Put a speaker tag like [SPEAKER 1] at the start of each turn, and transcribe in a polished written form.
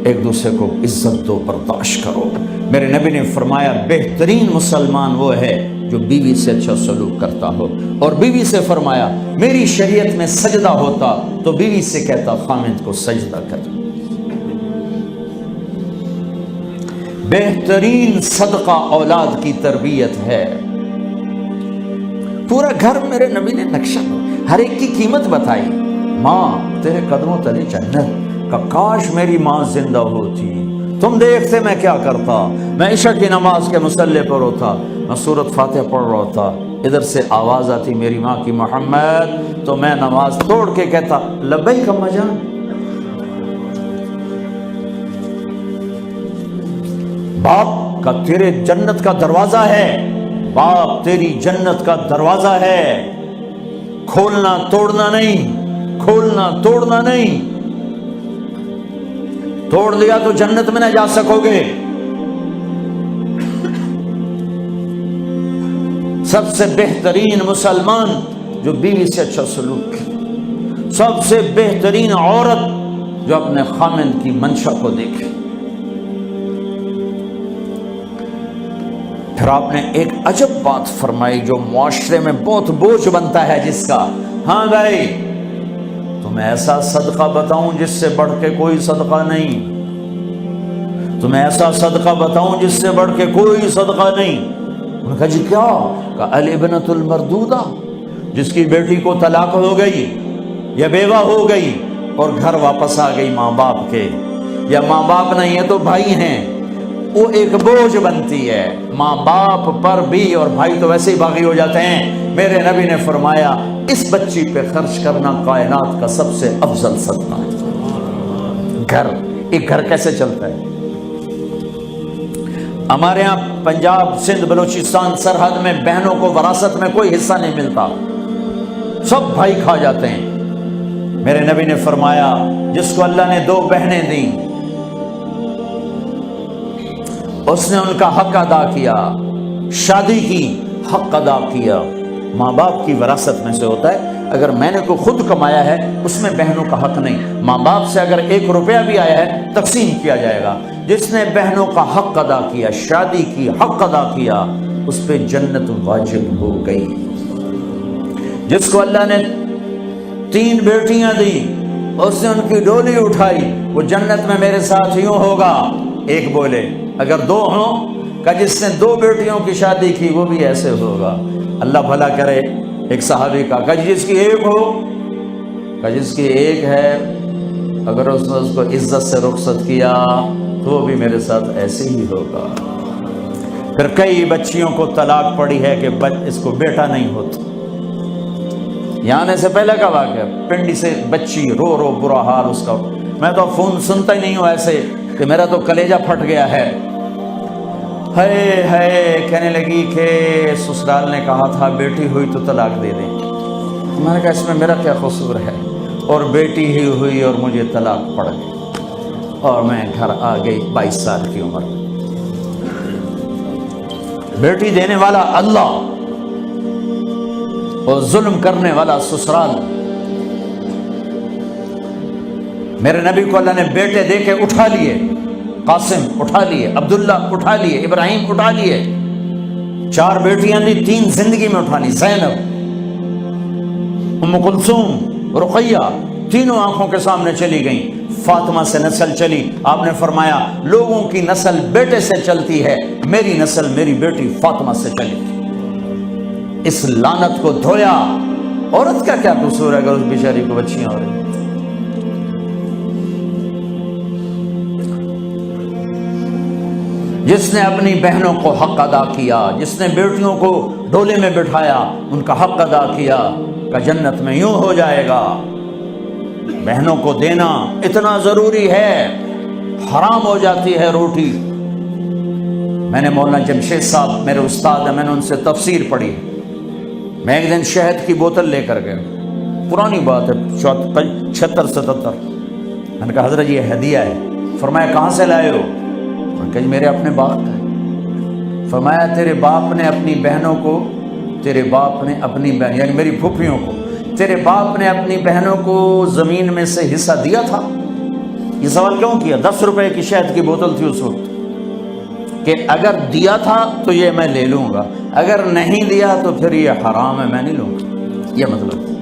[SPEAKER 1] ایک دوسرے کو عزت دو، برداشت کرو۔ میرے نبی نے فرمایا بہترین مسلمان وہ ہے جو بیوی سے اچھا سلوک کرتا ہو، اور بیوی سے فرمایا میری شریعت میں سجدہ ہوتا تو بیوی سے کہتا خامند کو سجدہ کر۔ بہترین صدقہ اولاد کی تربیت ہے۔ پورا گھر میرے نبی نے نقشہ، ہر ایک کی قیمت بتائی۔ ماں تیرے قدموں تلے جنت، کا کاش میری ماں زندہ ہوتی، تم دیکھتے میں کیا کرتا، میں عشاء کی نماز کے مصلی پر ہوتا، میں سورۃ فاتحہ پڑھ رہا ہوتا، ادھر سے آواز آتی میری ماں کی محمد، تو میں نماز توڑ کے کہتا لبیک اماں جان۔ باپ کا تیرے جنت کا دروازہ ہے، باپ تیری جنت کا دروازہ ہے، کھولنا توڑنا نہیں، کھولنا توڑنا نہیں، توڑ دیا تو جنت میں نہ جا سکو گے۔ سب سے بہترین مسلمان جو بیوی سے اچھا سلوک کرے، سب سے بہترین عورت جو اپنے خامند کی منشا کو دیکھے۔ پھر آپ نے ایک عجب بات فرمائی جو معاشرے میں بہت بوجھ بنتا ہے جس کا، ہاں بھائی تمہیں ایسا صدقہ بتاؤں جس سے بڑھ کے کوئی صدقہ نہیں، تمہیں ایسا صدقہ بتاؤں جس سے بڑھ کے کوئی صدقہ نہیں۔ انہوں نے کہا جی کیا؟ کہا الابنۃ المردودہ، جس کی بیٹی کو طلاق ہو گئی یا بیوہ ہو گئی اور گھر واپس آ گئی ماں باپ کے، یا ماں باپ نہیں ہے تو بھائی ہیں، وہ ایک بوجھ بنتی ہے ماں باپ پر بھی، اور بھائی تو ویسے ہی باغی ہو جاتے ہیں۔ میرے نبی نے فرمایا اس بچی پہ خرچ کرنا کائنات کا سب سے افضل صدقہ ہے۔ گھر، ایک گھر کیسے چلتا ہے؟ ہمارے ہاں پنجاب سندھ بلوچستان سرحد میں بہنوں کو وراثت میں کوئی حصہ نہیں ملتا، سب بھائی کھا جاتے ہیں۔ میرے نبی نے فرمایا جس کو اللہ نے 2 بہنیں دیں اس نے ان کا حق ادا کیا، شادی کی حق ادا کیا۔ ماں باپ کی وراثت میں سے ہوتا ہے، اگر میں نے کوئی خود کمایا ہے اس میں بہنوں کا حق نہیں، ماں باپ سے اگر 1 روپیہ بھی آیا ہے تقسیم کیا جائے گا۔ جس نے بہنوں کا حق ادا کیا، شادی کی حق ادا کیا، اس پہ جنت واجب ہو گئی۔ جس کو اللہ نے 3 بیٹیاں دی، اس نے ان کی ڈولی اٹھائی، وہ جنت میں میرے ساتھ یوں ہوگا۔ ایک بولے اگر 2 ہوں، کہ جس نے 2 بیٹیوں کی شادی کی وہ بھی ایسے ہوگا۔ اللہ بھلا کرے۔ ایک صحابی کا کہ جس کی 1 ہو، کہ جس کی 1 ہے، اگر اس نے اس کو عزت سے رخصت کیا تو وہ بھی میرے ساتھ ایسے ہی ہوگا۔ پھر کئی بچیوں کو طلاق پڑی ہے کہ اس کو بیٹا نہیں ہوتا۔ یہاں آنے سے پہلے کا واقعہ، پنڈی سے بچی رو رو برا حال اس کا، میں تو فون سنتا ہی نہیں ہوں ایسے کہ میرا تو کلیجہ پھٹ گیا ہے۔ ہے کہنے لگی کہ سسرال نے کہا تھا بیٹی ہوئی تو طلاق دے دیں۔ میں نے کہا اس میں میرا کیا قصور ہے، اور بیٹی ہی ہوئی اور مجھے طلاق پڑ گئی اور میں گھر آ گئی 22 سال کی عمر۔ بیٹی دینے والا اللہ اور ظلم کرنے والا سسرال۔ میرے نبی کو اللہ نے بیٹے دے کے اٹھا لیے، قاسم اٹھا لیے، عبداللہ اٹھا لیے، ابراہیم اٹھا لیے، 4 بیٹیاں دی، 3 زندگی میں اٹھا لی، زینب، ام کلثوم، رقیہ، تینوں آنکھوں کے سامنے چلی گئیں۔ فاطمہ سے نسل چلی، آپ نے فرمایا لوگوں کی نسل بیٹے سے چلتی ہے، میری نسل میری بیٹی فاطمہ سے چلی۔ اس لعنت کو دھویا۔ عورت کا کیا قصور ہے اگر اس بیچاری کو بچیاں ہو رہی؟ جس نے اپنی بہنوں کو حق ادا کیا، جس نے بیٹیوں کو ڈولے میں بٹھایا، ان کا حق ادا کیا، کہ جنت میں یوں ہو جائے گا۔ بہنوں کو دینا اتنا ضروری ہے، حرام ہو جاتی ہے روٹی۔ میں نے مولانا جمشید صاحب میرے استاد ہیں، میں نے ان سے تفسیر پڑھی۔ میں ایک دن شہد کی بوتل لے کر گیا، پرانی بات ہے 76-77۔ میں نے کہا حضرت یہ ہدیہ ہے۔ فرمایا کہاں سے لائے ہو؟ کہ میرے اپنے باپ کا ہے۔ فرمایا تیرے باپ نے اپنی بہنوں کو، تیرے باپ نے اپنی بہن یعنی میری پھوپھیوں کو، تیرے باپ نے اپنی بہنوں کو زمین میں سے حصہ دیا تھا؟ یہ سوال کیوں کیا؟ 10 روپے کی شہد کی بوتل تھی اس وقت، کہ اگر دیا تھا تو یہ میں لے لوں گا، اگر نہیں دیا تو پھر یہ حرام ہے، میں نہیں لوں گا، یہ مطلب